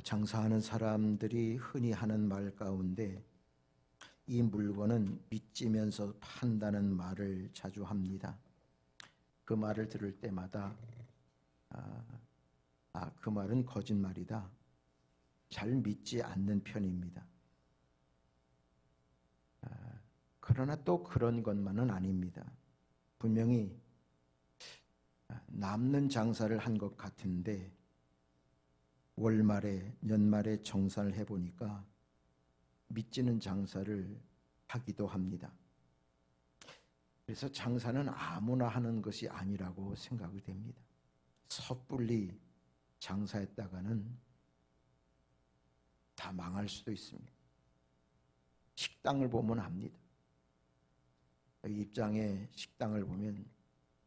장사하는 사람들이 흔히 하는 말 가운데 이 물건은 빚지면서 판다는 말을 자주 합니다. 그 말을 들을 때마다 그 말은 거짓말이다. 잘 믿지 않는 편입니다. 그러나 또 그런 것만은 아닙니다. 분명히 남는 장사를 한 것 같은데 월말에 연말에 정산을 해보니까 믿지는 장사를 하기도 합니다. 그래서 장사는 아무나 하는 것이 아니라고 생각이 됩니다. 섣불리 장사했다가는 다 망할 수도 있습니다. 식당을 보면 압니다. 여기 입장에 식당을 보면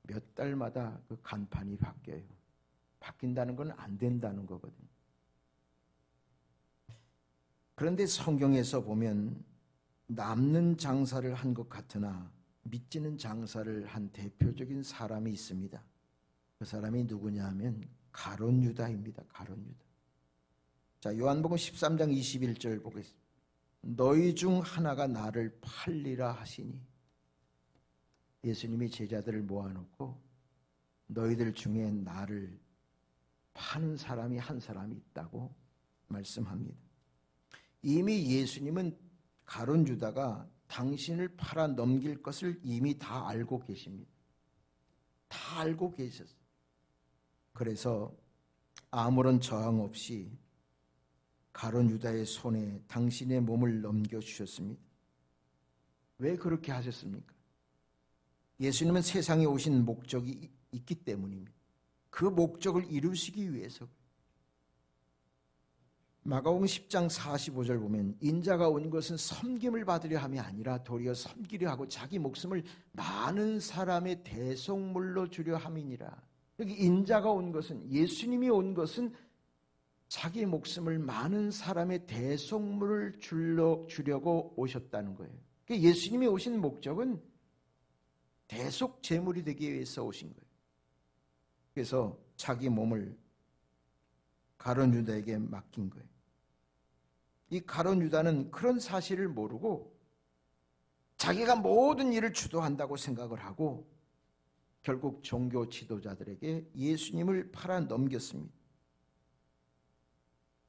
몇 달마다 그 간판이 바뀌어요. 바뀐다는 건 안 된다는 거거든요. 그런데 성경에서 보면 남는 장사를 한 것 같으나 믿지는 장사를 한 대표적인 사람이 있습니다. 그 사람이 누구냐 하면 가룟 유다입니다. 가룟 유다. 자, 요한복음 13장 21절 보겠습니다. 너희 중 하나가 나를 팔리라 하시니, 예수님이 제자들을 모아놓고 너희들 중에 나를 파는 사람이 한 사람이 있다고 말씀합니다. 이미 예수님은 가룟 유다가 당신을 팔아 넘길 것을 이미 다 알고 계십니다. 다 알고 계셨어요. 그래서 아무런 저항 없이 가룟 유다의 손에 당신의 몸을 넘겨주셨습니다. 왜 그렇게 하셨습니까? 예수님은 세상에 오신 목적이 있기 때문입니다. 그 목적을 이루시기 위해서. 마가복음 10장 45절 보면 인자가 온 것은 섬김을 받으려 함이 아니라 도리어 섬기려 하고 자기 목숨을 많은 사람의 대속물로 주려 함이니라. 여기 인자가 온 것은, 예수님이 온 것은 자기 목숨을 많은 사람의 대속물을 주려고 오셨다는 거예요. 그러니까 예수님이 오신 목적은 대속 제물이 되기 위해서 오신 거예요. 그래서 자기 몸을 가룟 유다에게 맡긴 거예요. 이 가룟 유다는 그런 사실을 모르고 자기가 모든 일을 주도한다고 생각을 하고 결국 종교 지도자들에게 예수님을 팔아 넘겼습니다.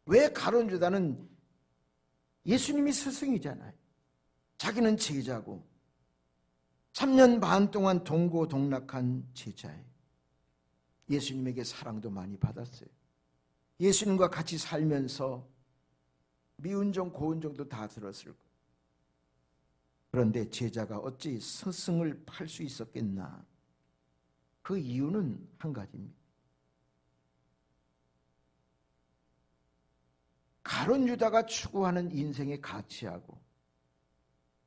왜 가룟 유다는, 예수님이 스승이잖아요. 자기는 제자고 3년 반 동안 동고동락한 제자예요. 예수님에게 사랑도 많이 받았어요. 예수님과 같이 살면서 미운 정 고운 정도 다 들었을 거예요. 그런데 제자가 어찌 스승을 팔 수 있었겠나? 그 이유는 한 가지입니다. 가룟 유다가 추구하는 인생의 가치하고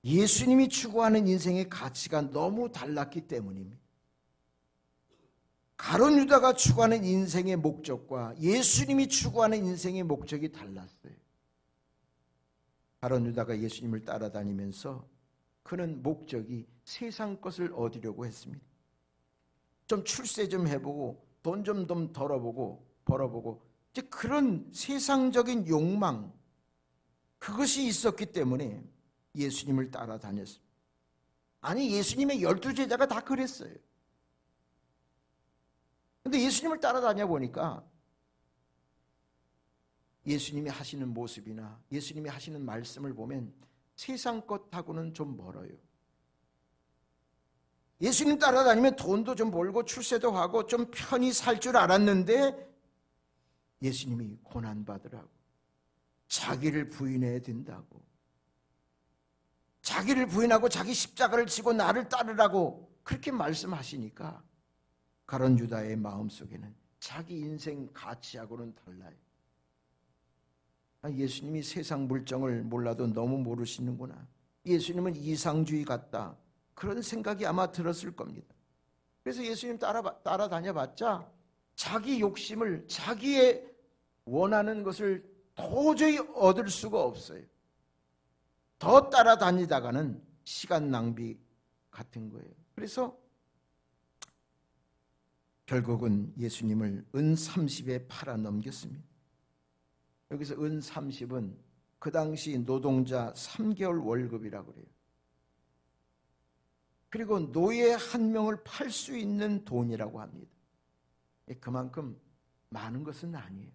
예수님이 추구하는 인생의 가치가 너무 달랐기 때문입니다. 가룟 유다가 추구하는 인생의 목적과 예수님이 추구하는 인생의 목적이 달랐어요. 가룟 유다가 예수님을 따라다니면서 그는 목적이 세상 것을 얻으려고 했습니다. 좀 출세 좀 해보고 돈 좀 벌어보고 이제 그런 세상적인 욕망, 그것이 있었기 때문에 예수님을 따라다녔습니다. 아니, 예수님의 12제자가 다 그랬어요. 근데 예수님을 따라다녀 보니까 예수님이 하시는 모습이나 예수님이 하시는 말씀을 보면 세상 것하고는 좀 멀어요. 예수님 따라다니면 돈도 좀 벌고 출세도 하고 좀 편히 살 줄 알았는데 예수님이 고난받으라고, 자기를 부인해야 된다고, 자기를 부인하고 자기 십자가를 지고 나를 따르라고 그렇게 말씀하시니까 가룟 유다의 마음속에는 자기 인생 가치하고는 달라요. 예수님이 세상 물정을 몰라도 너무 모르시는구나. 예수님은 이상주의 같다. 그런 생각이 아마 들었을 겁니다. 그래서 예수님 따라다녀봤자 자기 욕심을, 자기의 원하는 것을 도저히 얻을 수가 없어요. 더 따라다니다가는 시간 낭비 같은 거예요. 그래서 결국은 예수님을 은 30에 팔아 넘겼습니다. 여기서 은 30은 그 당시 노동자 3개월 월급이라고 그래요. 그리고 노예 한 명을 팔 수 있는 돈이라고 합니다. 그만큼 많은 것은 아니에요.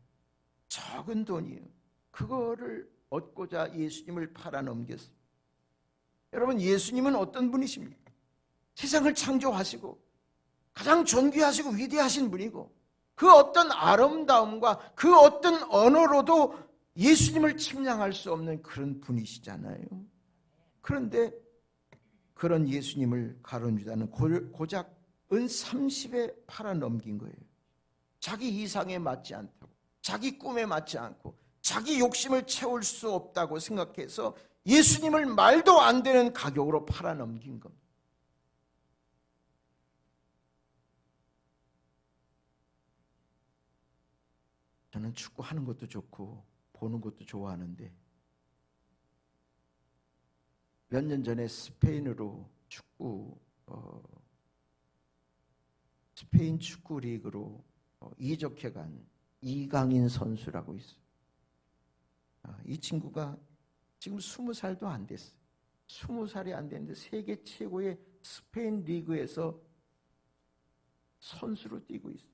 적은 돈이에요. 그거를 얻고자 예수님을 팔아넘겼습니다. 여러분, 예수님은 어떤 분이십니까? 세상을 창조하시고 가장 존귀하시고 위대하신 분이고, 그 어떤 아름다움과 그 어떤 언어로도 예수님을 측량할 수 없는 그런 분이시잖아요. 그런데 그런 예수님을 가룟 유다는 고작 은 30에 팔아넘긴 거예요. 자기 이상에 맞지 않다고, 자기 꿈에 맞지 않고, 자기 욕심을 채울 수 없다고 생각해서 예수님을 말도 안 되는 가격으로 팔아넘긴 겁니다. 저는 축구 하는 것도 좋고 보는 것도 좋아하는데, 몇 년 전에 스페인으로 스페인 축구 리그로 이적해 간 이강인 선수라고 있어요. 이 친구가 지금 20살도 안 됐어요. 20살이 안 됐는데 세계 최고의 스페인 리그에서 선수로 뛰고 있어요.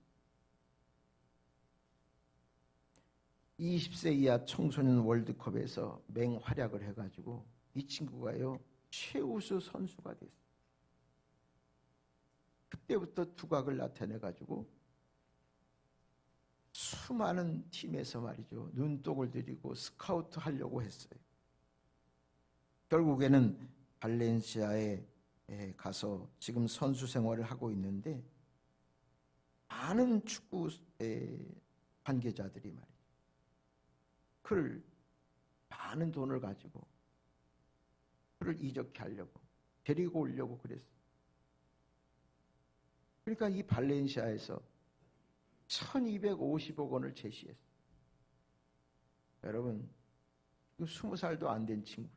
20세 이하 청소년 월드컵에서 맹활약을 해가지고 이 친구가요 최우수 선수가 됐어요. 그때부터 두각을 나타내가지고 수많은 팀에서 말이죠, 눈독을 들이고 스카우트 하려고 했어요. 결국에는 발렌시아에 가서 지금 선수 생활을 하고 있는데, 많은 축구 관계자들이 말이죠, 그를 많은 돈을 가지고 그를 이적해 하려고 데리고 오려고 그랬어요. 그러니까 이 발렌시아에서 1250억 원을 제시했어요. 여러분, 20살도 안 된 친구,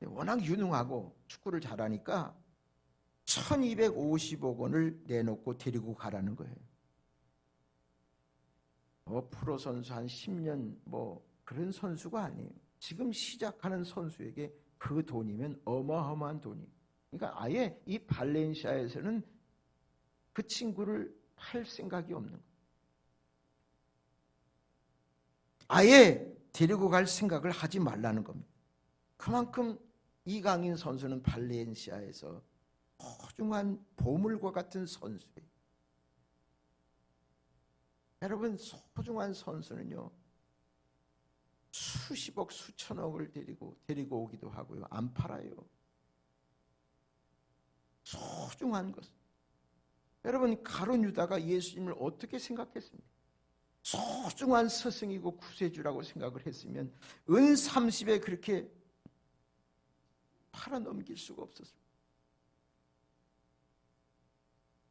워낙 유능하고 축구를 잘하니까 1250억 원을 내놓고 데리고 가라는 거예요. 프로 선수 한 10년 그런 선수가 아니에요. 지금 시작하는 선수에게 그 돈이면 어마어마한 돈이에요. 그러니까 아예 이 발렌시아에서는 그 친구를 팔 생각이 없는 거예요. 아예 데리고 갈 생각을 하지 말라는 겁니다. 그만큼 이강인 선수는 발렌시아에서 소중한 보물과 같은 선수예요. 여러분, 소중한 선수는요 수십억 수천억을 데리고 오기도 하고요, 안 팔아요. 소중한 것. 여러분, 가룟 유다가 예수님을 어떻게 생각했습니까? 소중한 스승이고 구세주라고 생각을 했으면 은 30에 그렇게 팔아넘길 수가 없었습니다.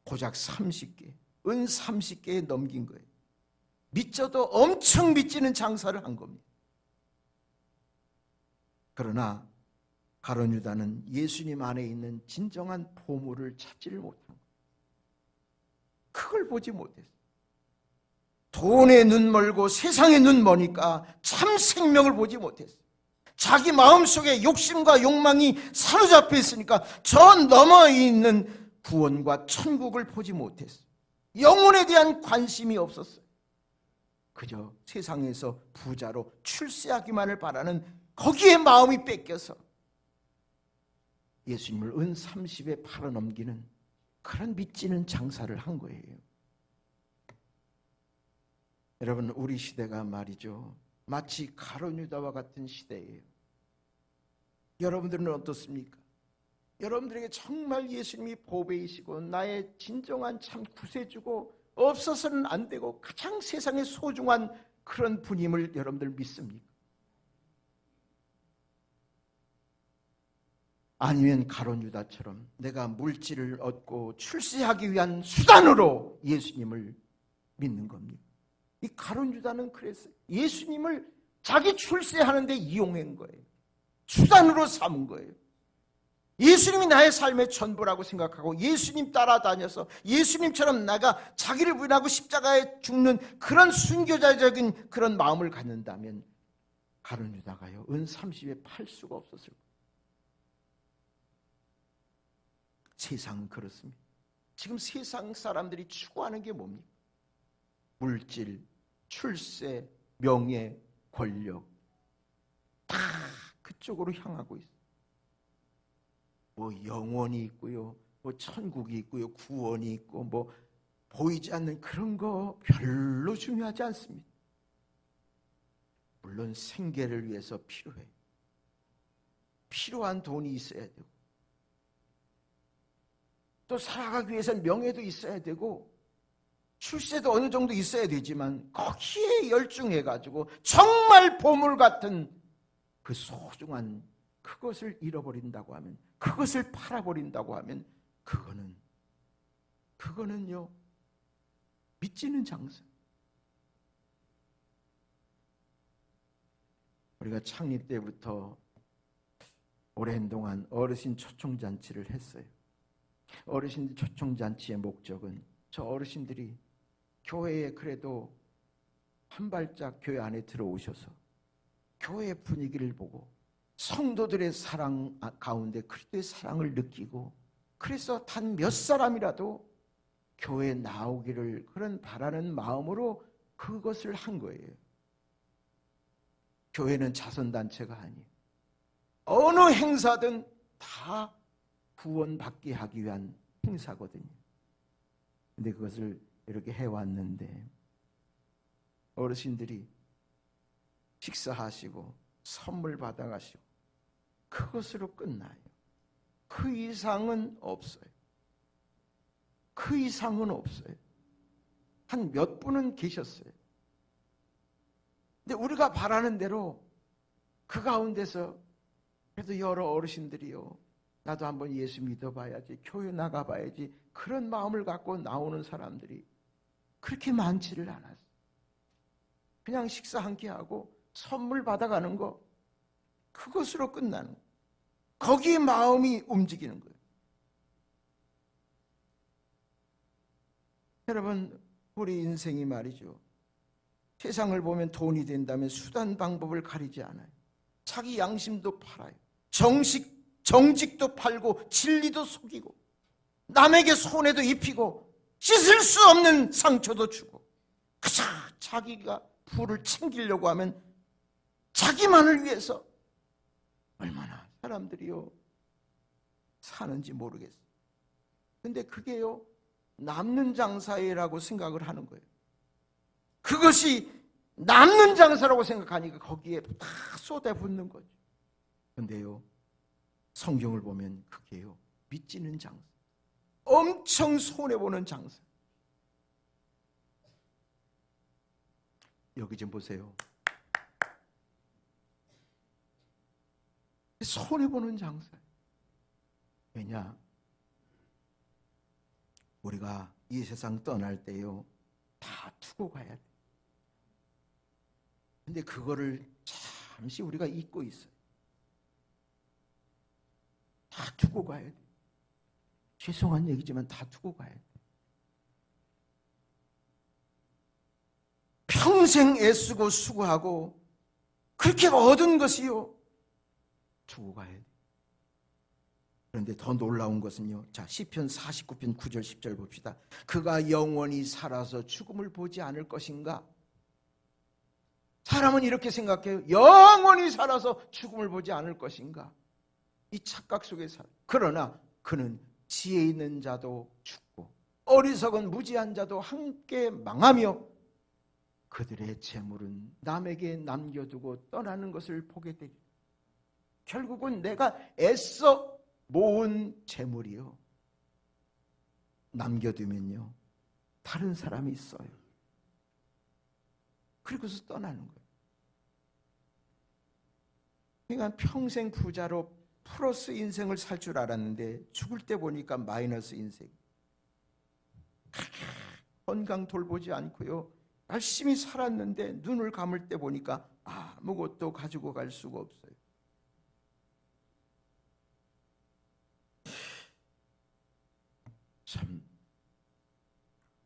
고작 30개, 은 30개에 넘긴 거예요. 믿져도 엄청 믿지는 장사를 한 겁니다. 그러나 가룟 유다는 예수님 안에 있는 진정한 보물을 찾지를 못한 거예요. 그걸 보지 못했어요. 돈에 눈 멀고 세상에 눈 머니까 참 생명을 보지 못했어요. 자기 마음속에 욕심과 욕망이 사로잡혀 있으니까 저 너머에 있는 구원과 천국을 보지 못했어요. 영혼에 대한 관심이 없었어요. 그저 세상에서 부자로 출세하기만을 바라는 거기에 마음이 뺏겨서 예수님을 은 30에 팔아넘기는 그런 믿지는 장사를 한 거예요. 여러분, 우리 시대가 말이죠, 마치 가룟 유다와 같은 시대예요. 여러분들은 어떻습니까? 여러분들에게 정말 예수님이 보배이시고 나의 진정한 참 구세주고 없어서는 안 되고 가장 세상에 소중한 그런 분임을 여러분들 믿습니까? 아니면 가룟 유다처럼 내가 물질을 얻고 출세하기 위한 수단으로 예수님을 믿는 겁니다. 이 가룟 유다는 그랬어요. 예수님을 자기 출세하는 데 이용한 거예요. 수단으로 삼은 거예요. 예수님이 나의 삶의 전부라고 생각하고 예수님 따라다녀서 예수님처럼 나가 자기를 부인하고 십자가에 죽는 그런 순교자적인 그런 마음을 갖는다면 가룟 유다가요 은 30에 팔 수가 없었을 거예요. 세상은 그렇습니다. 지금 세상 사람들이 추구하는 게 뭡니까? 물질, 출세, 명예, 권력 다 그쪽으로 향하고 있어요. 뭐 영원이 있고요, 뭐 천국이 있고요, 구원이 있고 뭐 보이지 않는 그런 거 별로 중요하지 않습니다. 물론 생계를 위해서 필요해요. 필요한 돈이 있어야 되고 또 살아가기 위해서는 명예도 있어야 되고 출세도 어느 정도 있어야 되지만 거기에 열중해가지고 정말 보물 같은 그 소중한 그것을 잃어버린다고 하면, 그것을 팔아버린다고 하면 그거는요 믿지는 장사. 우리가 창립 때부터 오랜 동안 어르신 초청잔치를 했어요. 어르신 초청잔치의 목적은 저 어르신들이 교회에 그래도 한 발짝 교회 안에 들어오셔서 교회의 분위기를 보고 성도들의 사랑 가운데 그리스도의 사랑을 느끼고 그래서 단 몇 사람이라도 교회에 나오기를 그런 바라는 마음으로 그것을 한 거예요. 교회는 자선단체가 아니에요. 어느 행사든 다 구원받게 하기 위한 행사거든요. 근데 그것을 이렇게 해왔는데 어르신들이 식사하시고 선물 받아가시고 그것으로 끝나요. 그 이상은 없어요. 그 이상은 없어요. 한 몇 분은 계셨어요. 근데 우리가 바라는 대로 그 가운데서 그래도 여러 어르신들이요, 나도 한번 예수 믿어봐야지, 교회 나가봐야지, 그런 마음을 갖고 나오는 사람들이 그렇게 많지를 않았어요. 그냥 식사 한 끼 하고 선물 받아가는 거, 그것으로 끝나는 거예요. 거기에 마음이 움직이는 거예요. 여러분, 우리 인생이 말이죠, 세상을 보면 돈이 된다면 수단 방법을 가리지 않아요. 자기 양심도 팔아요. 정직도 팔고 진리도 속이고 남에게 손해도 입히고 씻을 수 없는 상처도 주고 그저 자기가 부를 챙기려고 하면 자기만을 위해서 얼마나 사람들이요 사는지 모르겠어요. 근데 그게요 남는 장사라고 생각을 하는 거예요. 그것이 남는 장사라고 생각하니까 거기에 다 쏟아붓는 거죠. 근데요 성경을 보면 그게요 믿지는 장사, 엄청 손해보는 장사. 여기 좀 보세요. 손해보는 장사. 왜냐? 우리가 이 세상 떠날 때요 다 두고 가야 돼. 근데 그거를 잠시 우리가 잊고 있어요. 다 두고 가야 돼. 죄송한 얘기지만 다 두고 가야 돼. 평생 애쓰고 수고하고 그렇게 얻은 것이요 두고 가야 돼. 그런데 더 놀라운 것은요, 자 시편 49편 9절 10절 봅시다. 그가 영원히 살아서 죽음을 보지 않을 것인가? 사람은 이렇게 생각해요. 영원히 살아서 죽음을 보지 않을 것인가? 이 착각 속에 살아요. 그러나 그는 지혜 있는 자도 죽고 어리석은 무지한 자도 함께 망하며 그들의 재물은 남에게 남겨두고 떠나는 것을 보게 되리. 결국은 내가 애써 모은 재물이요 남겨두면요 다른 사람이 있어요. 그리고서 떠나는 거예요. 그러니까 평생 부자로 플러스 인생을 살 줄 알았는데 죽을 때 보니까 마이너스 인생. 건강 돌보지 않고요 열심히 살았는데 눈을 감을 때 보니까 아무것도 가지고 갈 수가 없어요. 참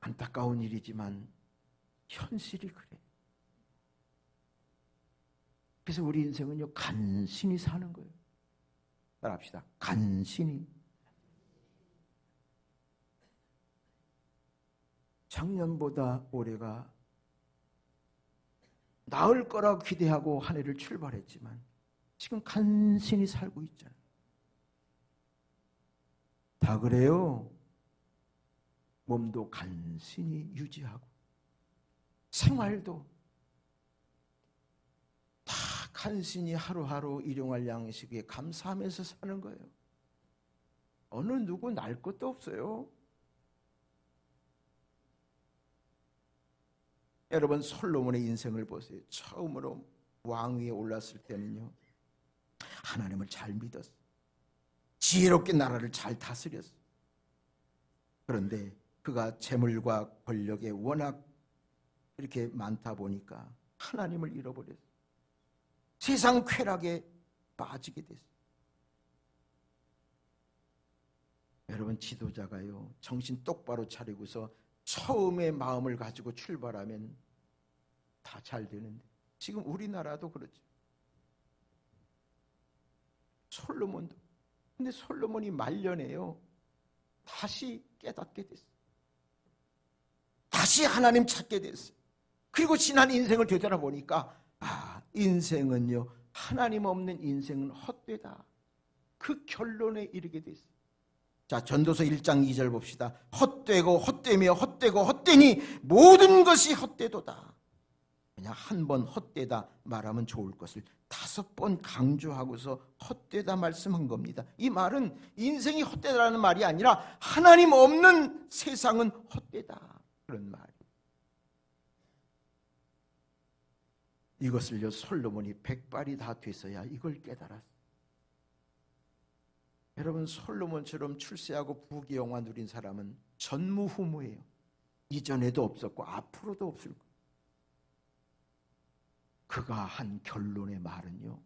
안타까운 일이지만 현실이 그래. 그래서 우리 인생은요, 간신히 사는 거예요. 따라합시다. 간신히. 작년보다 올해가 나을 거라고 기대하고 한 해를 출발했지만 지금 간신히 살고 있잖아요. 다 그래요. 몸도 간신히 유지하고 생활도 다 간신히 하루하루 일용할 양식에 감사하면서 사는 거예요. 어느 누구 날 것도 없어요. 여러분, 솔로몬의 인생을 보세요. 처음으로 왕위에 올랐을 때는요, 하나님을 잘 믿었어요. 지혜롭게 나라를 잘 다스렸어요. 그런데 그가 재물과 권력에 워낙 이렇게 많다 보니까 하나님을 잃어버렸어요. 세상 쾌락에 빠지게 됐어요. 여러분, 지도자가요, 정신 똑바로 차리고서 처음에 마음을 가지고 출발하면 다 잘 되는데 지금 우리나라도 그렇죠. 솔로몬도. 근데 솔로몬이 말년에요, 다시 깨닫게 됐어요. 다시 하나님 찾게 됐어요. 그리고 지난 인생을 되돌아보니까 인생은요, 하나님 없는 인생은 헛되다. 그 결론에 이르게 됐어요. 자, 전도서 1장 2절 봅시다. 헛되고 헛되며 헛되고 헛되니 모든 것이 헛되도다. 그냥 한 번 헛되다 말하면 좋을 것을 5번 강조하고서 헛되다 말씀한 겁니다. 이 말은 인생이 헛되다라는 말이 아니라 하나님 없는 세상은 헛되다, 그런 말이에요. 이것을요, 솔로몬이 100발이 다 돼서야 이걸 깨달았어요. 여러분, 솔로몬처럼 출세하고 부귀영화 누린 사람은 전무후무예요. 이전에도 없었고 앞으로도 없을 거예요. 그가 한 결론의 말은요,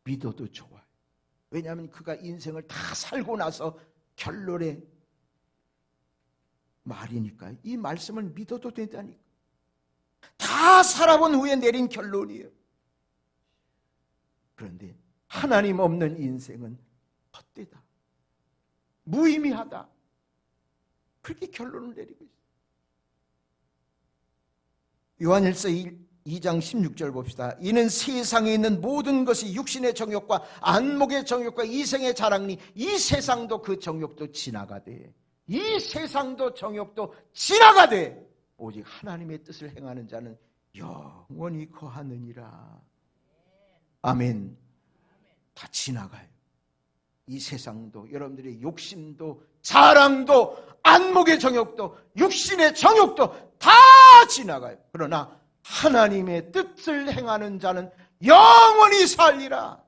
믿어도 좋아요. 왜냐하면 그가 인생을 다 살고 나서 결론의 말이니까요. 이 말씀을 믿어도 된다니까. 다 살아본 후에 내린 결론이에요. 그런데 하나님 없는 인생은 헛되다, 무의미하다, 그렇게 결론을 내리고 있어요. 요한일서 2장 16절 봅시다. 이는 세상에 있는 모든 것이 육신의 정욕과 안목의 정욕과 이생의 자랑니 이 세상도 그 정욕도 지나가되, 이 세상도 정욕도 지나가되 오직 하나님의 뜻을 행하는 자는 영원히 거하느니라. 아멘. 다 지나가요. 이 세상도, 여러분들의 욕심도, 자랑도, 안목의 정욕도, 육신의 정욕도 다 지나가요. 그러나 하나님의 뜻을 행하는 자는 영원히 살리라.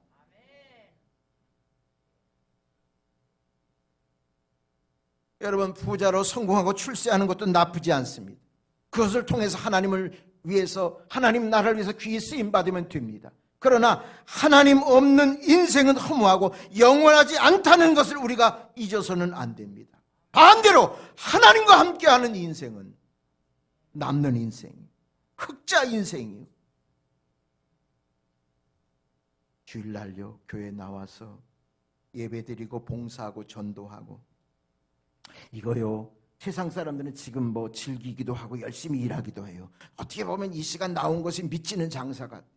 여러분, 부자로 성공하고 출세하는 것도 나쁘지 않습니다. 그것을 통해서 하나님을 위해서, 하나님 나라를 위해서 귀히 쓰임받으면 됩니다. 그러나 하나님 없는 인생은 허무하고 영원하지 않다는 것을 우리가 잊어서는 안 됩니다. 반대로 하나님과 함께하는 인생은 남는 인생, 흑자 인생이요. 주일날요, 교회 나와서 예배드리고 봉사하고 전도하고, 이거요, 세상 사람들은 지금 뭐 즐기기도 하고 열심히 일하기도 해요. 어떻게 보면 이 시간 나온 것이 미치는 장사 같아,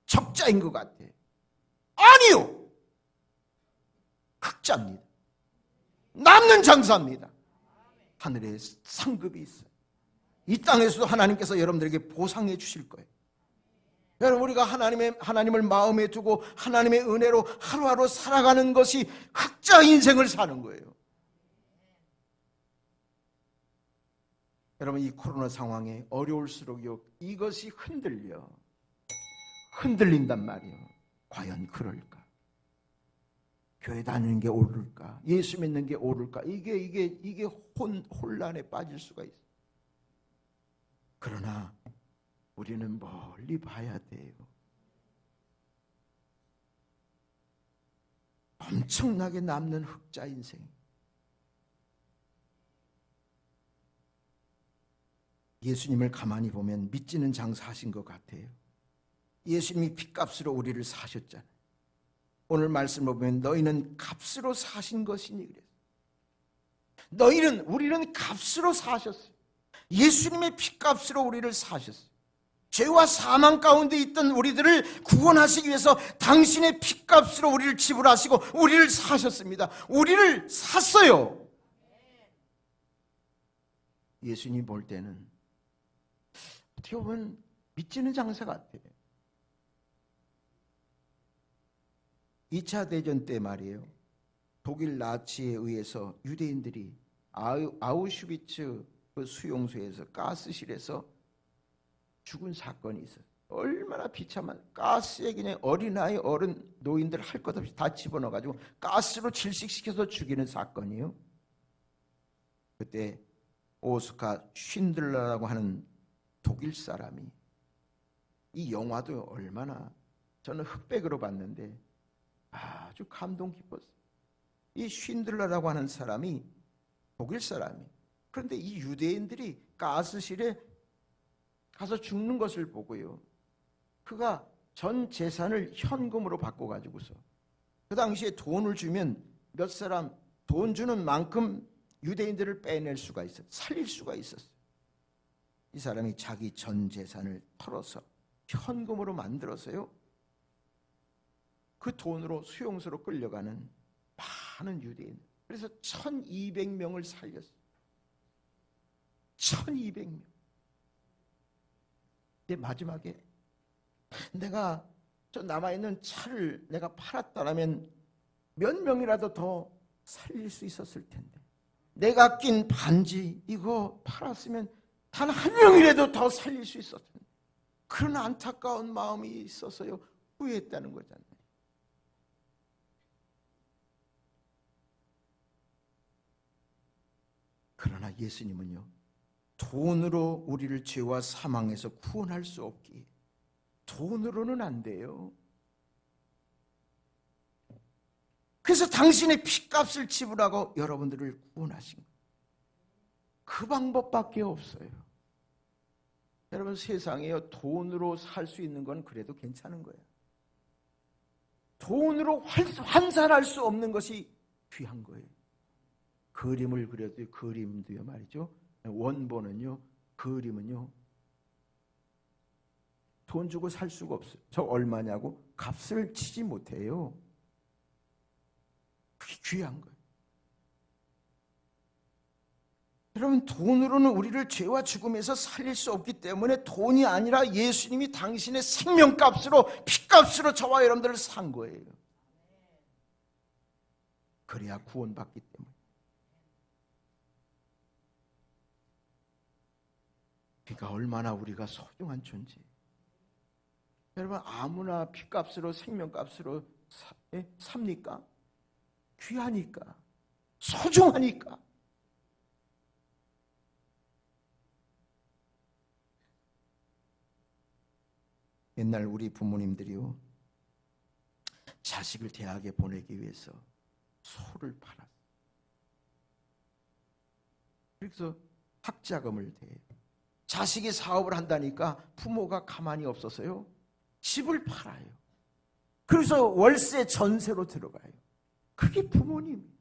적자인 것 같아. 아니요, 흑자입니다. 남는 장사입니다. 하늘에 상급이 있어요. 이 땅에서도 하나님께서 여러분들에게 보상해 주실 거예요. 여러분, 우리가 하나님을 마음에 두고 하나님의 은혜로 하루하루 살아가는 것이 흑자 인생을 사는 거예요. 여러분, 이 코로나 상황에 어려울수록요, 이것이 흔들린단 말이에요. 과연 그럴까? 교회 다니는 게 옳을까? 예수 믿는 게 옳을까? 이게 혼란에 빠질 수가 있어요. 그러나 우리는 멀리 봐야 돼요. 엄청나게 남는 흑자 인생. 예수님을 가만히 보면 믿지는 장사하신 것 같아요. 예수님이 핏값으로 우리를 사셨잖아요. 오늘 말씀을 보면 너희는 값으로 사신 것이니 그랬어요. 우리는 값으로 사셨어요. 예수님의 핏값으로 우리를 사셨어요. 죄와 사망 가운데 있던 우리들을 구원하시기 위해서 당신의 핏값으로 우리를 지불하시고 우리를 사셨습니다. 우리를 샀어요. 예수님 볼 때는 어떻게 보면 믿지는 장사 같아요. 2차 대전 때 말이에요. 독일 나치에 의해서 유대인들이 아우슈비츠 그 수용소에서 가스실에서 죽은 사건이 있어요. 얼마나 비참한, 가스에 그냥 어린아이 노인들 할 것 없이 다 집어넣어가지고 가스로 질식시켜서 죽이는 사건이에요. 그때 오스카 쉰들러라고 하는 독일 사람이, 이 영화도 얼마나 저는 흑백으로 봤는데 아주 감동 깊었어요. 이 쉰들러라고 하는 사람이 독일 사람이, 그런데 이 유대인들이 가스실에 가서 죽는 것을 보고요, 그가 전 재산을 현금으로 바꿔가지고서 그 당시에 돈을 주면 몇 사람 돈 주는 만큼 유대인들을 빼낼 수가 있었어요. 살릴 수가 있었어요. 이 사람이 자기 전 재산을 털어서 현금으로 만들어서요, 그 돈으로 수용소로 끌려가는 많은 유대인, 그래서 1200명을 살렸어요. 1200명. 근데 마지막에 내가 저 남아있는 차를 내가 팔았다라면 몇 명이라도 더 살릴 수 있었을 텐데, 내가 낀 반지 이거 팔았으면 단 한 명이라도 더 살릴 수 있었을 텐데, 그런 안타까운 마음이 있어서요 후회했다는 거잖아요. 그러나 예수님은요, 돈으로 우리를 죄와 사망에서 구원할 수 없기에 돈으로는 안 돼요. 그래서 당신의 핏값을 지불하고 여러분들을 구원하신 거예요. 그 방법밖에 없어요. 여러분, 세상에요, 돈으로 살 수 있는 건 그래도 괜찮은 거예요. 돈으로 환산할 수 없는 것이 귀한 거예요. 그림을 그려도, 그림도요 말이죠, 원본은요, 그림은요 돈 주고 살 수가 없어요. 저 얼마냐고 값을 치지 못해요. 그게 귀한 거예요. 여러분, 돈으로는 우리를 죄와 죽음에서 살릴 수 없기 때문에 돈이 아니라 예수님이 당신의 생명값으로, 피값으로 저와 여러분들을 산 거예요. 그래야 구원받기 때문에. 그러니까 얼마나 우리가 소중한 존재. 여러분, 아무나 피값으로, 생명값으로 삽니까? 귀하니까, 소중하니까. 옛날 우리 부모님들이요, 자식을 대학에 보내기 위해서 소를 팔았어요. 그래서 학자금을 대요. 자식이 사업을 한다니까 부모가 가만히 없어서요, 집을 팔아요. 그래서 월세 전세로 들어가요. 그게 부모님,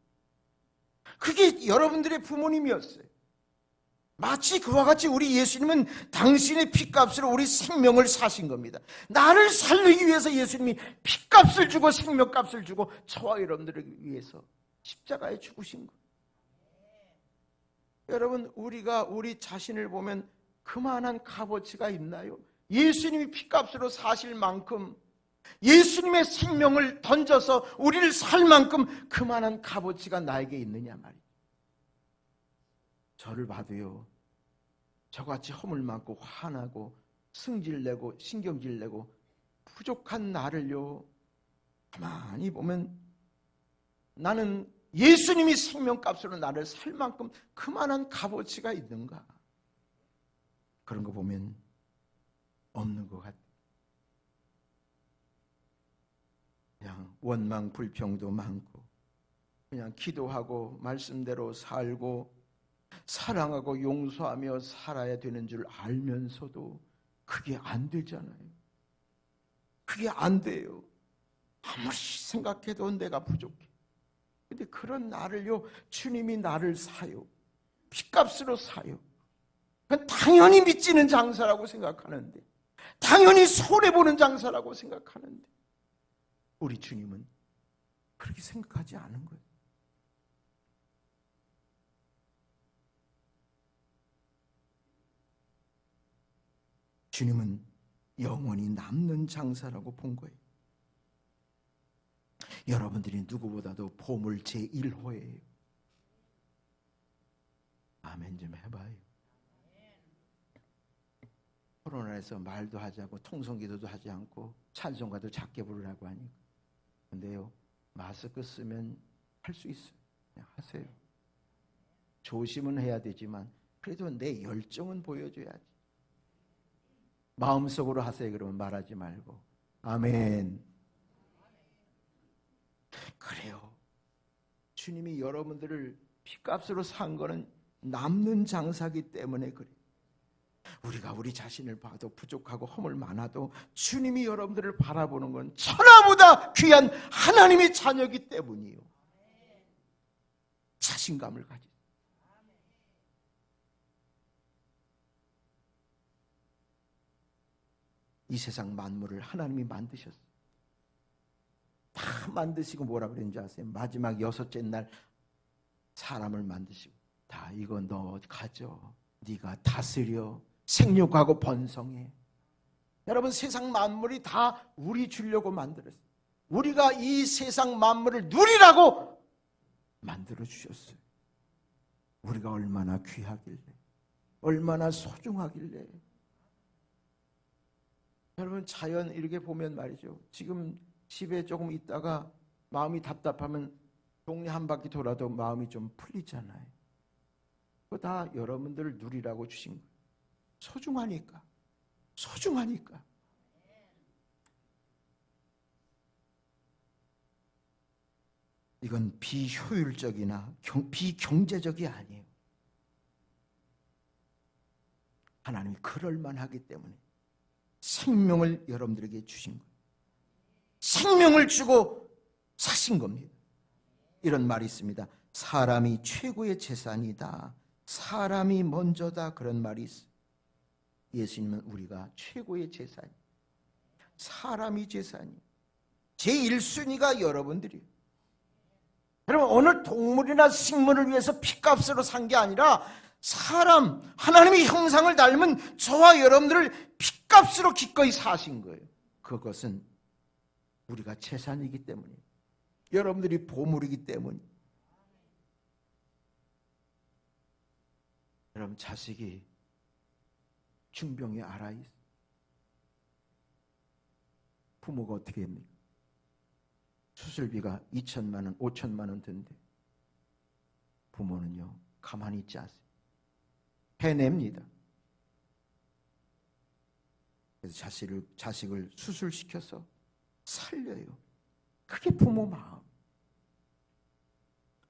그게 여러분들의 부모님이었어요. 마치 그와 같이 우리 예수님은 당신의 핏값으로 우리 생명을 사신 겁니다. 나를 살리기 위해서 예수님이 핏값을 주고 생명값을 주고 저와 여러분들을 위해서 십자가에 죽으신 거예요. 여러분, 우리가 우리 자신을 보면 그만한 값어치가 있나요? 예수님이 핏값으로 사실 만큼, 예수님의 생명을 던져서 우리를 살 만큼 그만한 값어치가 나에게 있느냐 말이에요. 저를 봐도요, 저같이 허물 많고 화나고 승질내고 신경질내고 부족한 나를요, 가만히 보면 나는 예수님이 생명값으로 나를 살 만큼 그만한 값어치가 있는가? 그런 거 보면 없는 것 같아요. 그냥 원망 불평도 많고, 그냥 기도하고 말씀대로 살고 사랑하고 용서하며 살아야 되는 줄 알면서도 그게 안 되잖아요. 그게 안 돼요. 아무리 생각해도 내가 부족해. 근데 그런 나를요, 주님이 나를 사요. 핏값으로 사요. 그건 당연히 믿지는 장사라고 생각하는데, 당연히 손해보는 장사라고 생각하는데, 우리 주님은 그렇게 생각하지 않은 거예요. 주님은 영원히 남는 장사라고 본 거예요. 여러분들이 누구보다도 보물 제1호예요. 아멘 좀 해봐요. 코로나에서 말도 하지 않고 통성기도도 하지 않고 찬송가도 작게 부르라고 하니까. 근데요, 마스크 쓰면 할 수 있어요. 그냥 하세요. 조심은 해야 되지만 그래도 내 열정은 보여줘야지. 마음속으로 하세요. 그러면 말하지 말고. 아멘. 그래요. 주님이 여러분들을 핏값으로 산 거는 남는 장사기 때문에 그래요. 우리가 우리 자신을 봐도 부족하고 허물 많아도 주님이 여러분들을 바라보는 건 천하보다 귀한 하나님의 자녀이기 때문이에요. 자신감을 가지세요. 이 세상 만물을 하나님이 만드셨어요. 다 만드시고 뭐라 그랬는지 아세요? 마지막 6째 날 사람을 만드시고 다 이거 너 가져. 네가 다스려. 생육하고 번성해. 여러분, 세상 만물이 다 우리 주려고 만들었어요. 우리가 이 세상 만물을 누리라고 만들어 주셨어요. 우리가 얼마나 귀하길래, 얼마나 소중하길래. 여러분, 자연 이렇게 보면 말이죠. 지금 집에 조금 있다가 마음이 답답하면 동네 한 바퀴 돌아도 마음이 좀 풀리잖아요. 그거 다 여러분들을 누리라고 주신 거예요. 소중하니까. 소중하니까. 이건 비효율적이나 비경제적이 아니에요. 하나님이 그럴만하기 때문에 생명을 여러분들에게 주신 거예요. 생명을 주고 사신 겁니다. 이런 말이 있습니다. 사람이 최고의 재산이다. 사람이 먼저다. 그런 말이 있어요. 예수님은 우리가 최고의 재산이에요. 사람이 재산이에요. 제1순위가 여러분들이에요. 여러분, 어느 동물이나 식물을 위해서 핏값으로 산 게 아니라 사람, 하나님의 형상을 닮은 저와 여러분들을 핏값으로 기꺼이 사신 거예요. 그것은 우리가 재산이기 때문이에요. 여러분들이 보물이기 때문이에요. 여러분, 자식이 중병에 알아있어요. 부모가 어떻게 합니까? 수술비가 2천만 원, 5천만 원 든대. 부모는요, 가만히 있지 않습니다. 해냅니다. 그래서 자식을 수술시켜서 살려요. 그게 부모 마음.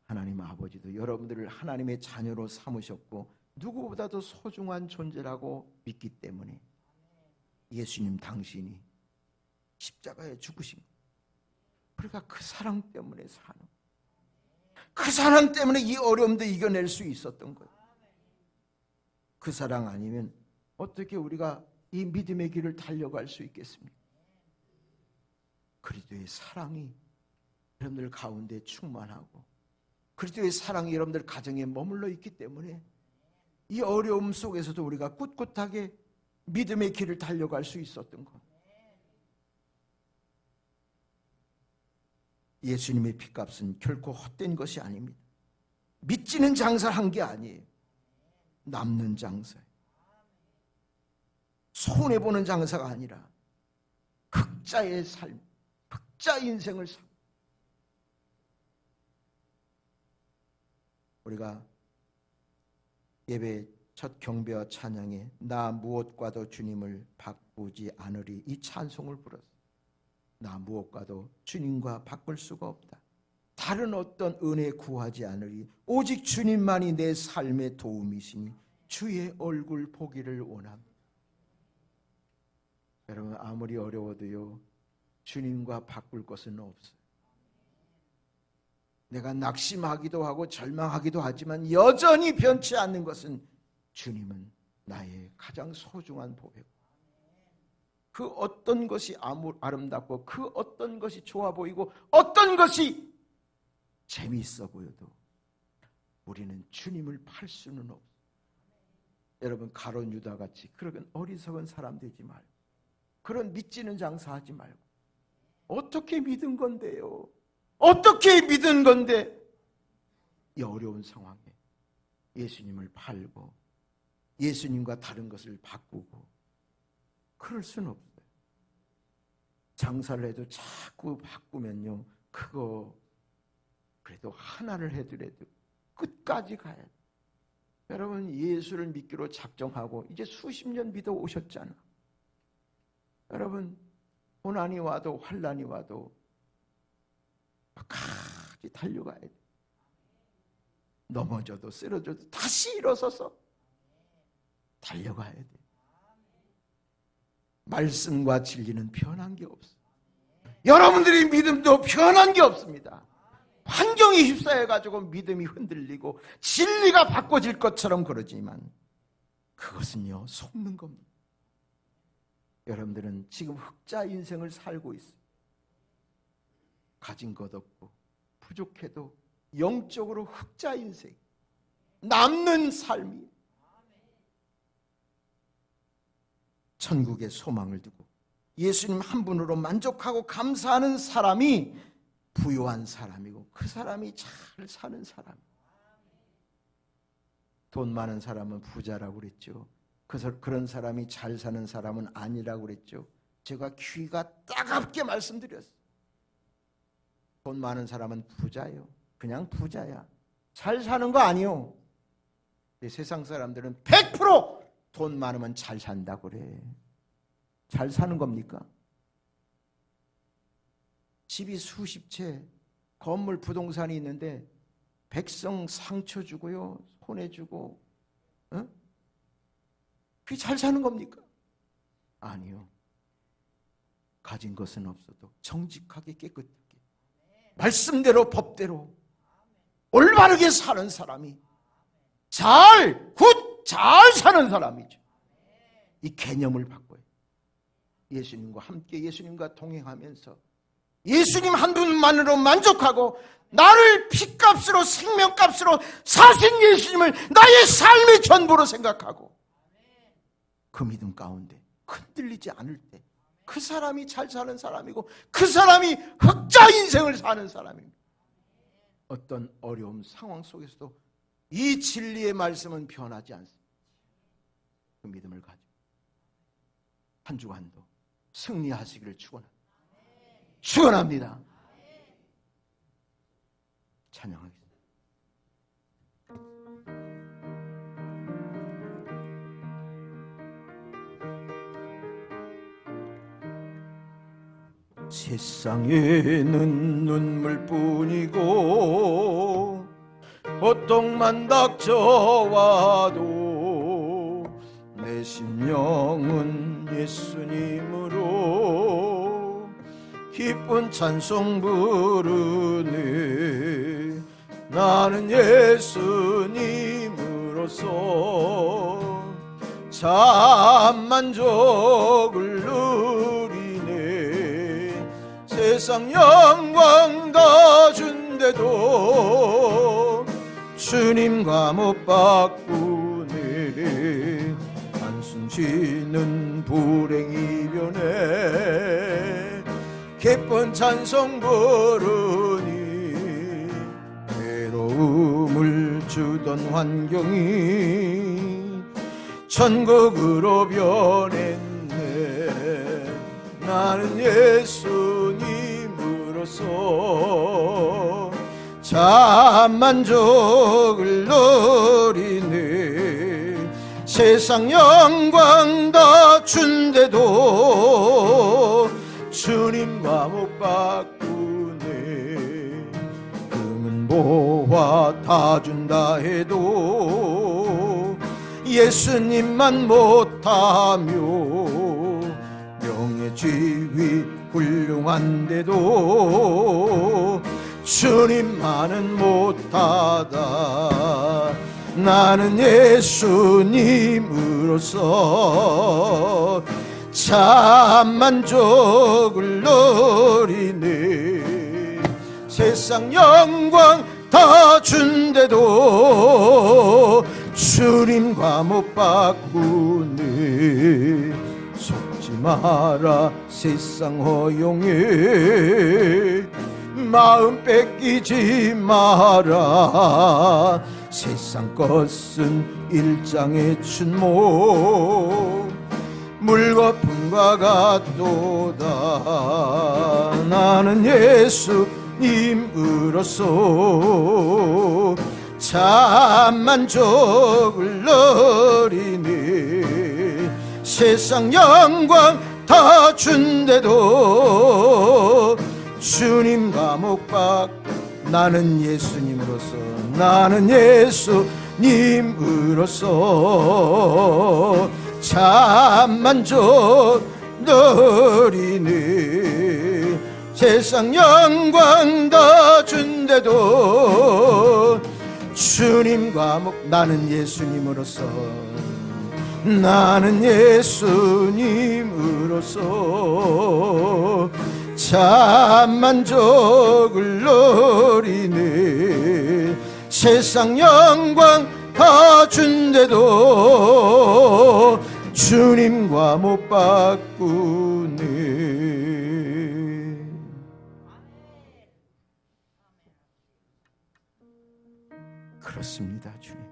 하나님 아버지도 여러분들을 하나님의 자녀로 삼으셨고 누구보다도 소중한 존재라고 믿기 때문에 예수님 당신이 십자가에 죽으신 거예요. 우리가 그 사랑 때문에 사는, 그 사랑 때문에 이 어려움도 이겨낼 수 있었던 거예요. 그 사랑 아니면 어떻게 우리가 이 믿음의 길을 달려갈 수 있겠습니까? 그리스도의 사랑이 여러분들 가운데 충만하고 그리스도의 사랑이 여러분들 가정에 머물러 있기 때문에 이 어려움 속에서도 우리가 꿋꿋하게 믿음의 길을 달려갈 수 있었던 것. 예수님의 핏값은 결코 헛된 것이 아닙니다. 믿지는 장사한 게 아니에요. 남는 장사예요. 손해보는 장사가 아니라 흑자의 삶, 흑자 인생을 살. 우리가 예배 첫 경배와 찬양에 나 무엇과도 주님을 바꾸지 않으리 이 찬송을 불었어요. 나 무엇과도 주님과 바꿀 수가 없다. 다른 어떤 은혜 구하지 않으리. 오직 주님만이 내 삶의 도움이시니 주의 얼굴 보기를 원합니다. 여러분, 아무리 어려워도요, 주님과 바꿀 것은 없어요. 내가 낙심하기도 하고 절망하기도 하지만 여전히 변치 않는 것은 주님은 나의 가장 소중한 보배고, 그 어떤 것이 아름답고 그 어떤 것이 좋아 보이고 어떤 것이 재미있어 보여도 우리는 주님을 팔 수는 없어요. 여러분, 가룟 유다 같이 그런 어리석은 사람 되지 말고, 그런 믿지는 장사하지 말고, 어떻게 믿은 건데요? 어떻게 믿은 건데 이 어려운 상황에 예수님을 팔고 예수님과 다른 것을 바꾸고 그럴 수는 없어요. 장사를 해도 자꾸 바꾸면요, 그거 그래도 하나를 해더라도 끝까지 가야 돼요. 여러분, 예수를 믿기로 작정하고 이제 수십 년 믿어 오셨잖아. 여러분, 고난이 와도 환난이 와도 끝까지 달려가야 돼. 넘어져도 쓰러져도 다시 일어서서 달려가야 돼. 말씀과 진리는 변한 게 없어. 여러분들의 믿음도 변한 게 없습니다. 환경이 휩싸여가지고 믿음이 흔들리고 진리가 바꿔질 것처럼 그러지만 그것은요, 속는 겁니다. 여러분들은 지금 흑자 인생을 살고 있어요. 가진 것 없고 부족해도 영적으로 흑자 인생, 남는 삶이 천국의 소망을 두고 예수님 한 분으로 만족하고 감사하는 사람이 부유한 사람이고, 그 사람이 잘 사는 사람. 돈 많은 사람은 부자라고 그랬죠. 그런 사람이 잘 사는 사람은 아니라고 그랬죠. 제가 귀가 따갑게 말씀드렸어요. 돈 많은 사람은 부자예요. 그냥 부자야. 잘 사는 거 아니요. 세상 사람들은 100% 돈 많으면 잘 산다고 그래. 잘 사는 겁니까? 집이 수십 채, 건물 부동산이 있는데 백성 상처 주고요, 손해주고, 그게 잘 사는 겁니까? 아니요. 가진 것은 없어도 정직하게 깨끗하게 말씀대로 법대로 올바르게 사는 사람이 잘 사는 사람이죠. 이 개념을 바꿔요. 예수님과 함께 예수님과 동행하면서 예수님 한 분만으로 만족하고 나를 피값으로 생명값으로 사신 예수님을 나의 삶의 전부로 생각하고 그 믿음 가운데 흔들리지 않을 때 그 사람이 잘 사는 사람이고 그 사람이 흑자 인생을 사는 사람입니다. 어떤 어려움 상황 속에서도 이 진리의 말씀은 변하지 않습니다. 그 믿음을 가지고 한 주간도 승리하시기를 축원합니다. 찬양하겠습니다. 세상에는 눈물뿐이고 고통만 닥쳐와도 내 심령은 예수님으로 기쁜 찬송 부르네. 나는 예수님으로서 참 만족을 누리네. 세상 영광 다 준대도 주님과 못 바꾸네. 한숨 쉬는 불행 이변에 기쁜 찬송 부르니. 외로움을 주던 환경이 천국으로 변했네. 나는 예수님으로서 참 만족을 누리네. 세상 영광 다 준대도 주님과 못 바꾸네. 그 모아 다 준다 해도 예수님만 못하며 명예 지위 훌륭한데도 주님만은 못하다. 나는 예수님으로서 참 만족을 누리네. 세상 영광 다 준대도 주님과 못 바꾸네. 속지 마라 세상 허용에 마음 뺏기지 마라. 세상 것은 일장의 춘모 물거품과 같도다. 나는 예수님으로서 참 만족을 누리네. 세상 영광 다 준대도 주님과 못 바꿔. 나는 예수님으로서 참 만족 누리네. 세상 영광 다 준대도 주님과 목. 나는 예수님으로서 참 만족을 누리네. 세상 영광 다 준대도 주님과 못 바꾸네. 그렇습니다. 주님,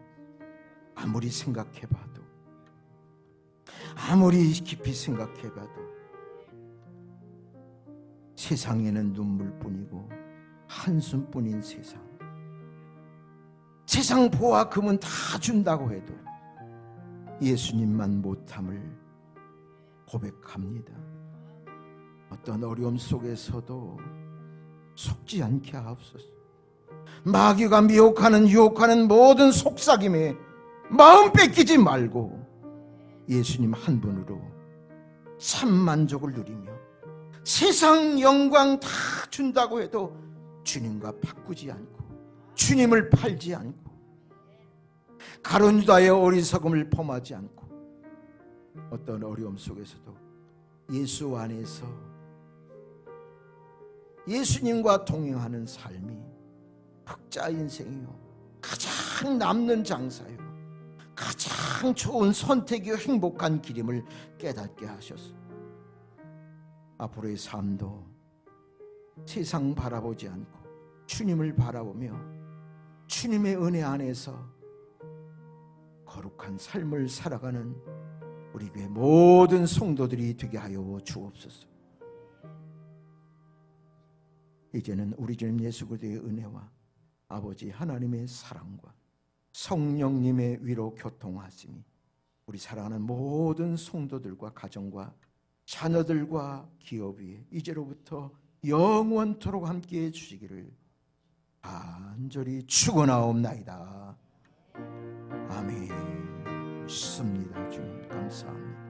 아무리 생각해봐도, 아무리 깊이 생각해봐도 세상에는 눈물뿐이고 한숨뿐인 세상 보화 금은 다 준다고 해도 예수님만 못함을 고백합니다. 어떤 어려움 속에서도 속지 않게 하옵소서. 마귀가 유혹하는 모든 속삭임에 마음 뺏기지 말고 예수님 한 분으로 참 만족을 누리며 세상 영광 다 준다고 해도 주님과 바꾸지 않고 주님을 팔지 않고 가룟 유다의 어리석음을 범하지 않고 어떤 어려움 속에서도 예수 안에서 예수님과 동행하는 삶이 흑자 인생이요, 가장 남는 장사요, 가장 좋은 선택이요, 행복한 길임을 깨닫게 하셨어. 앞으로의 삶도 세상 바라보지 않고 주님을 바라보며 주님의 은혜 안에서 거룩한 삶을 살아가는 우리 교회 모든 성도들이 되게 하여 주옵소서. 이제는 우리 주님 예수 그리스도의 은혜와 아버지 하나님의 사랑과 성령님의 위로 교통하심이 우리 사랑하는 모든 성도들과 가정과 자녀들과 기업 위에 이제로부터 영원토록 함께해 주시기를 간절히 축원하옵나이다. 아멘. 믿습니다. 주님 감사합니다.